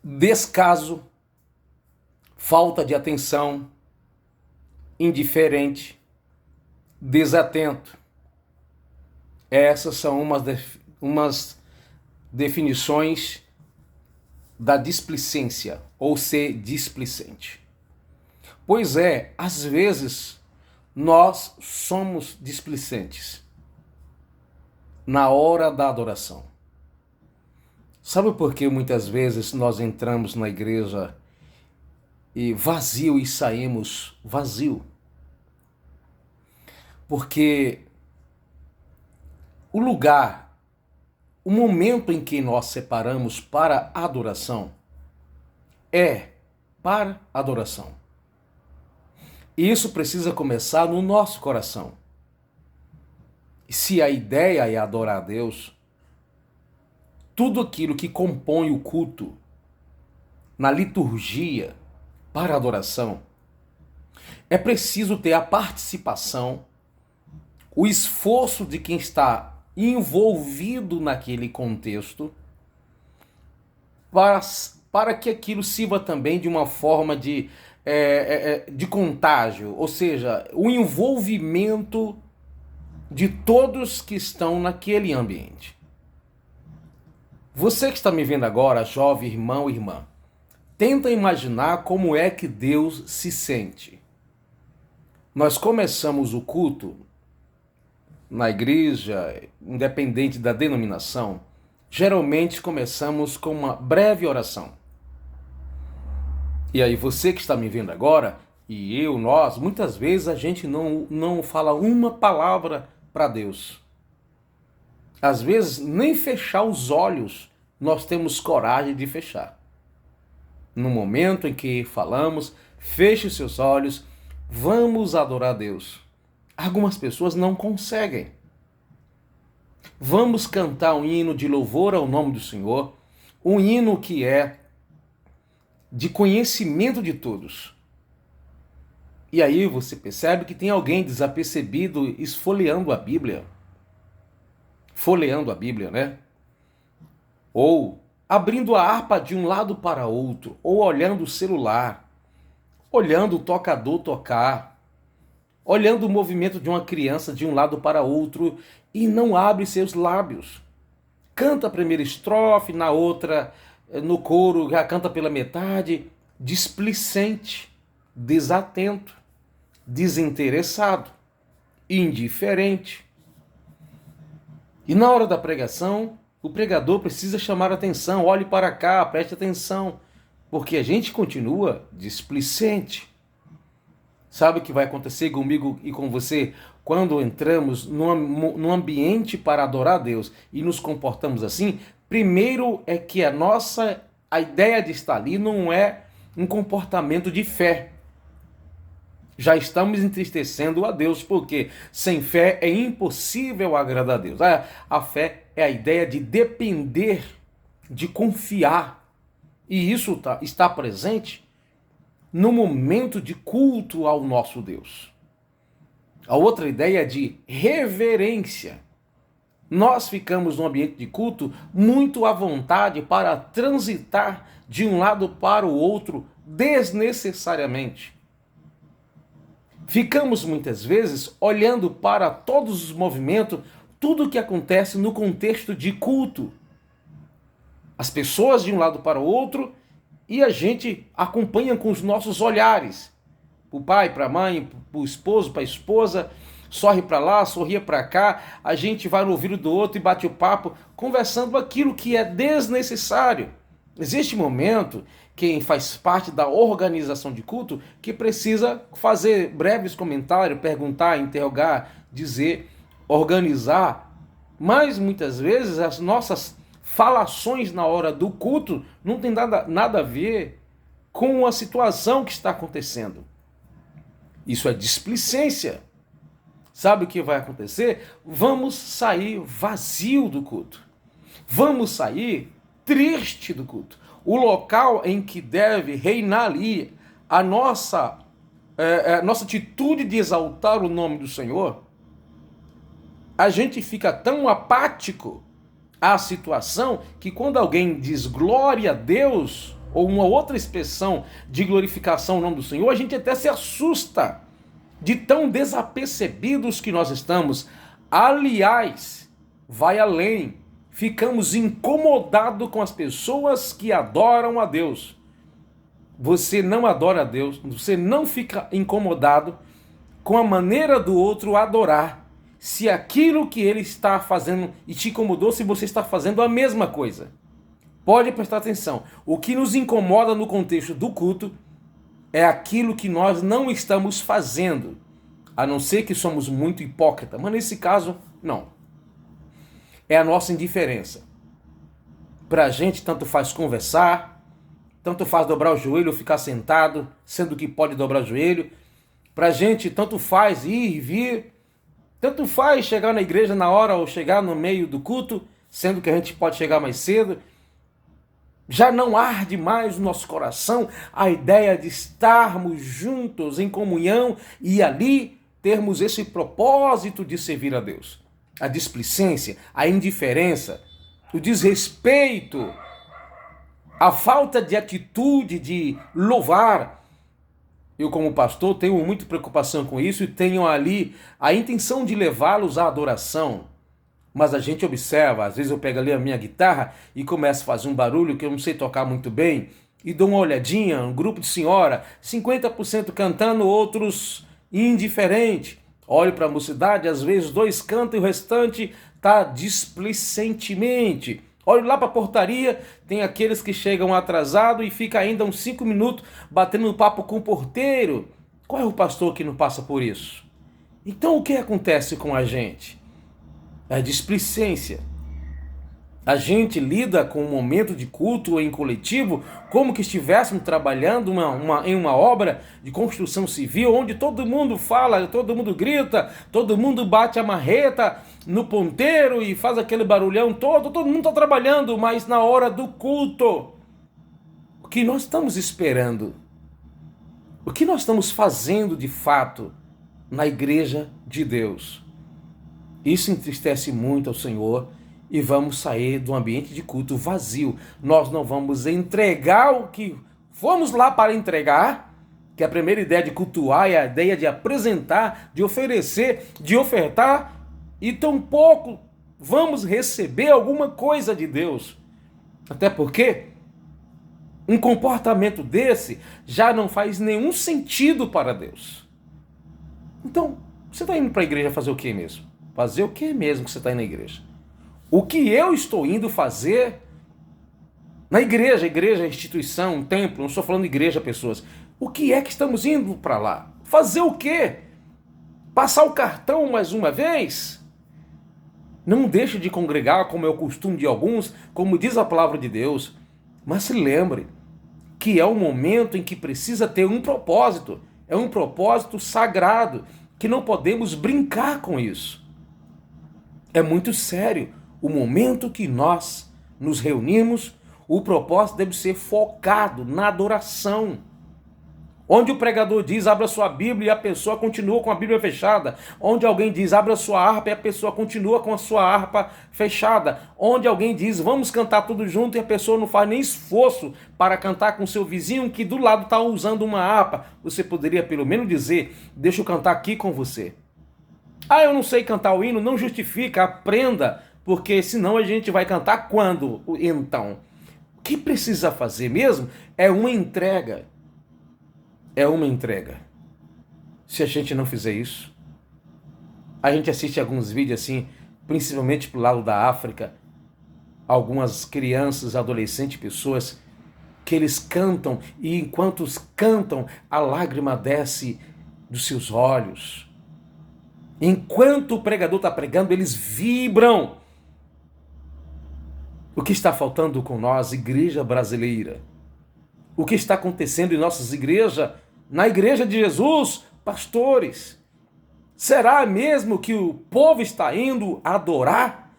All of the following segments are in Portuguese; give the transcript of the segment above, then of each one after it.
descaso, falta de atenção, indiferente, desatento. Essas são umas definições da displicência, ou ser displicente. Pois é, às vezes nós somos displicentes na hora da adoração. Sabe por que muitas vezes nós entramos na igreja e saímos vazio? Porque o lugar, o momento em que nós separamos para adoração é para adoração. E isso precisa começar no nosso coração. E se a ideia é adorar a Deus, tudo aquilo que compõe o culto na liturgia para adoração, é preciso ter a participação, o esforço de quem está envolvido naquele contexto, para que aquilo sirva também de uma forma de contágio, ou seja, o envolvimento de todos que estão naquele ambiente. Você que está me vendo agora, jovem irmão e irmã, tenta imaginar como é que Deus se sente. Nós começamos o culto na igreja, independente da denominação, geralmente começamos com uma breve oração. E aí você que está me vendo agora, e eu, nós, muitas vezes a gente não fala uma palavra para Deus. Às vezes nem fechar os olhos nós temos coragem de fechar. No momento em que falamos, feche os seus olhos, vamos adorar a Deus. Algumas pessoas não conseguem. Vamos cantar um hino de louvor ao nome do Senhor, um hino que é de conhecimento de todos. E aí você percebe que tem alguém desapercebido esfolheando a Bíblia. Folheando a Bíblia, né? Ou abrindo a harpa de um lado para outro, ou olhando o celular, olhando o tocador tocar, olhando o movimento de uma criança de um lado para outro e não abre seus lábios. Canta a primeira estrofe, na outra, no coro, já canta pela metade, displicente, desatento, desinteressado, indiferente. E na hora da pregação, o pregador precisa chamar a atenção, olhe para cá, preste atenção, porque a gente continua displicente. Sabe o que vai acontecer comigo e com você quando entramos num ambiente para adorar a Deus e nos comportamos assim? Primeiro é que a ideia de estar ali não é um comportamento de fé. Já estamos entristecendo a Deus, porque sem fé é impossível agradar a Deus. A fé é a ideia de depender, de confiar. E isso está presente no momento de culto ao nosso Deus. A outra ideia é de reverência. Nós ficamos no ambiente de culto muito à vontade para transitar de um lado para o outro desnecessariamente. Ficamos muitas vezes olhando para todos os movimentos, tudo o que acontece no contexto de culto. As pessoas de um lado para o outro e a gente acompanha com os nossos olhares. Para o pai, para a mãe, para o esposo, para a esposa, sorri para lá, sorria para cá, a gente vai no ouvido do outro e bate o papo, conversando aquilo que é desnecessário. Existe momento, quem faz parte da organização de culto, que precisa fazer breves comentários, perguntar, interrogar, dizer, organizar, mas muitas vezes as nossas falações na hora do culto não tem nada a ver com a situação que está acontecendo. Isso é displicência. Sabe o que vai acontecer? Vamos sair vazio do culto. Vamos sair triste do culto. O local em que deve reinar ali a nossa atitude de exaltar o nome do Senhor, a gente fica tão apático à situação que quando alguém diz glória a Deus, ou uma outra expressão de glorificação ao nome do Senhor, a gente até se assusta de tão desapercebidos que nós estamos. Aliás, vai além, ficamos incomodados com as pessoas que adoram a Deus. Você não adora a Deus, você não fica incomodado com a maneira do outro adorar, se aquilo que ele está fazendo e te incomodou, se você está fazendo a mesma coisa. Pode prestar atenção, o que nos incomoda no contexto do culto é aquilo que nós não estamos fazendo, a não ser que somos muito hipócritas, mas nesse caso, não. É a nossa indiferença. Para a gente, tanto faz conversar, tanto faz dobrar o joelho ou ficar sentado, sendo que pode dobrar o joelho. Para a gente, tanto faz ir e vir, tanto faz chegar na igreja na hora ou chegar no meio do culto, sendo que a gente pode chegar mais cedo. Já não arde mais no nosso coração a ideia de estarmos juntos em comunhão e ali termos esse propósito de servir a Deus. A displicência, a indiferença, o desrespeito, a falta de atitude de louvar. Eu, como pastor, tenho muita preocupação com isso e tenho ali a intenção de levá-los à adoração. Mas a gente observa, às vezes eu pego ali a minha guitarra e começo a fazer um barulho que eu não sei tocar muito bem e dou uma olhadinha, um grupo de senhora, 50% cantando, outros indiferente. Olho para a mocidade, às vezes 2 cantam e o restante está displicentemente. Olho lá para a portaria, tem aqueles que chegam atrasado e fica ainda uns 5 minutos batendo papo com o porteiro. Qual é o pastor que não passa por isso? Então o que acontece com a gente? É a displicência. A gente lida com um momento de culto em coletivo como que estivéssemos trabalhando em uma obra de construção civil, onde todo mundo fala, todo mundo grita, todo mundo bate a marreta no ponteiro e faz aquele barulhão todo mundo está trabalhando, mas na hora do culto, o que nós estamos esperando? O que nós estamos fazendo de fato na igreja de Deus? Isso entristece muito ao Senhor e vamos sair do ambiente de culto vazio. Nós não vamos entregar o que fomos lá para entregar, que a primeira ideia de cultuar é a ideia de apresentar, de oferecer, de ofertar, e tampouco vamos receber alguma coisa de Deus. Até porque um comportamento desse já não faz nenhum sentido para Deus. Então, você está indo para a igreja fazer o que mesmo? Fazer o que mesmo que você está indo na igreja? O que eu estou indo fazer na igreja? Igreja é instituição, um templo, não estou falando de igreja, pessoas. O que é que estamos indo para lá? Fazer o quê? Passar o cartão mais uma vez? Não deixe de congregar, como é o costume de alguns, como diz a palavra de Deus. Mas se lembre que é um momento em que precisa ter um propósito. É um propósito sagrado, que não podemos brincar com isso. É muito sério. O momento que nós nos reunimos, o propósito deve ser focado na adoração. Onde o pregador diz, abra sua Bíblia e a pessoa continua com a Bíblia fechada. Onde alguém diz, abra sua harpa e a pessoa continua com a sua harpa fechada. Onde alguém diz, vamos cantar tudo junto e a pessoa não faz nem esforço para cantar com seu vizinho que do lado está usando uma harpa. Você poderia pelo menos dizer, deixa eu cantar aqui com você. Ah, eu não sei cantar o hino, não justifica, aprenda, porque senão a gente vai cantar quando? Então, o que precisa fazer mesmo é uma entrega. É uma entrega. Se a gente não fizer isso, a gente assiste alguns vídeos assim, principalmente pro lado da África, algumas crianças, adolescentes, pessoas que eles cantam e enquanto cantam, a lágrima desce dos seus olhos. Enquanto o pregador está pregando, eles vibram. O que está faltando com nós, igreja brasileira? O que está acontecendo em nossas igrejas? Na igreja de Jesus, pastores. Será mesmo que o povo está indo adorar?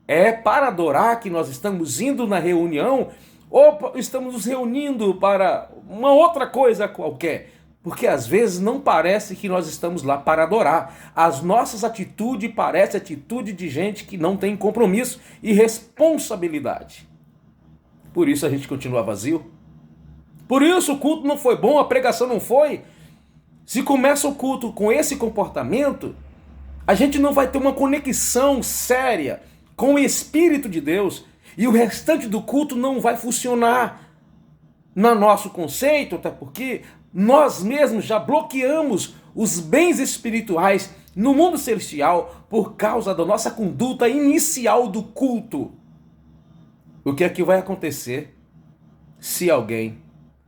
É para adorar que nós estamos indo na reunião? Ou estamos nos reunindo para uma outra coisa qualquer? Porque às vezes não parece que nós estamos lá para adorar. As nossas atitudes parecem atitude de gente que não tem compromisso e responsabilidade. Por isso a gente continua vazio. Por isso o culto não foi bom, a pregação não foi. Se começa o culto com esse comportamento, a gente não vai ter uma conexão séria com o Espírito de Deus e o restante do culto não vai funcionar no nosso conceito, até porque nós mesmos já bloqueamos os bens espirituais no mundo celestial por causa da nossa conduta inicial do culto. O que é que vai acontecer se alguém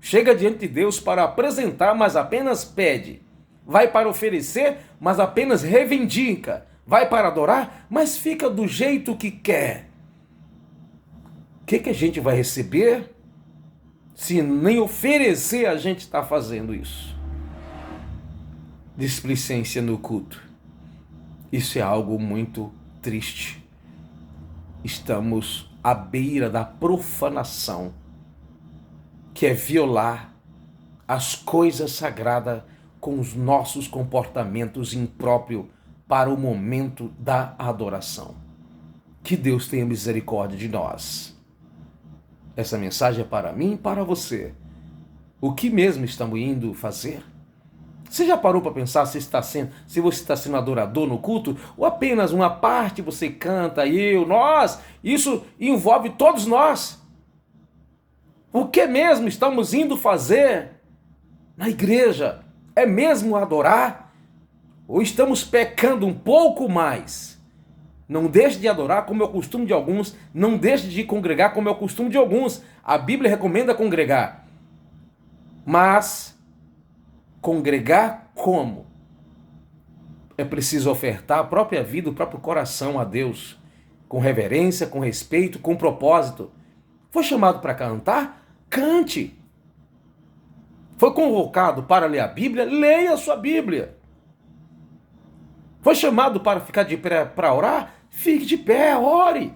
chega diante de Deus para apresentar, mas apenas pede? Vai para oferecer, mas apenas reivindica? Vai para adorar, mas fica do jeito que quer? O que a gente vai receber se nem oferecer a gente está fazendo isso? Displicência no culto. Isso é algo muito triste. Estamos à beira da profanação, que é violar as coisas sagradas com os nossos comportamentos impróprios para o momento da adoração. Que Deus tenha misericórdia de nós. Essa mensagem é para mim e para você. O que mesmo estamos indo fazer? Você já parou para pensar se você está sendo adorador no culto? Ou apenas uma parte você canta, eu, nós? Isso envolve todos nós. O que mesmo estamos indo fazer na igreja? É mesmo adorar? Ou estamos pecando um pouco mais? Não deixe de adorar como é o costume de alguns, não deixe de congregar como é o costume de alguns. A Bíblia recomenda congregar. Mas congregar como? É preciso ofertar a própria vida, o próprio coração a Deus, com reverência, com respeito, com propósito. Foi chamado para cantar? Cante. Foi convocado para ler a Bíblia? Leia a sua Bíblia. Foi chamado para ficar de pé para orar? Fique de pé, ore.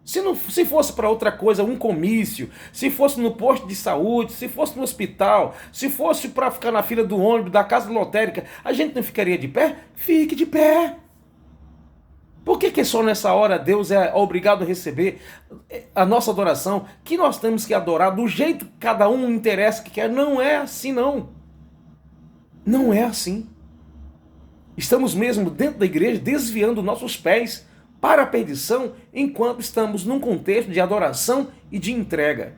Se fosse para outra coisa, um comício, se fosse no posto de saúde, se fosse no hospital, se fosse para ficar na fila do ônibus, da casa lotérica, a gente não ficaria de pé? Fique de pé. Por que só nessa hora Deus é obrigado a receber a nossa adoração? Que nós temos que adorar do jeito que cada um interessa que quer? Não é assim, não. Não é assim. Estamos mesmo dentro da igreja desviando nossos pés para a perdição enquanto estamos num contexto de adoração e de entrega.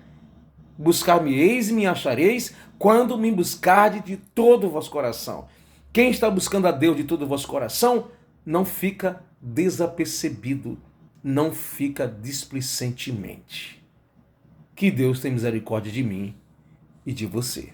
Buscar-me-eis e me achareis quando me buscardes de todo o vosso coração. Quem está buscando a Deus de todo o vosso coração não fica desapercebido, não fica displicentemente. Que Deus tenha misericórdia de mim e de você.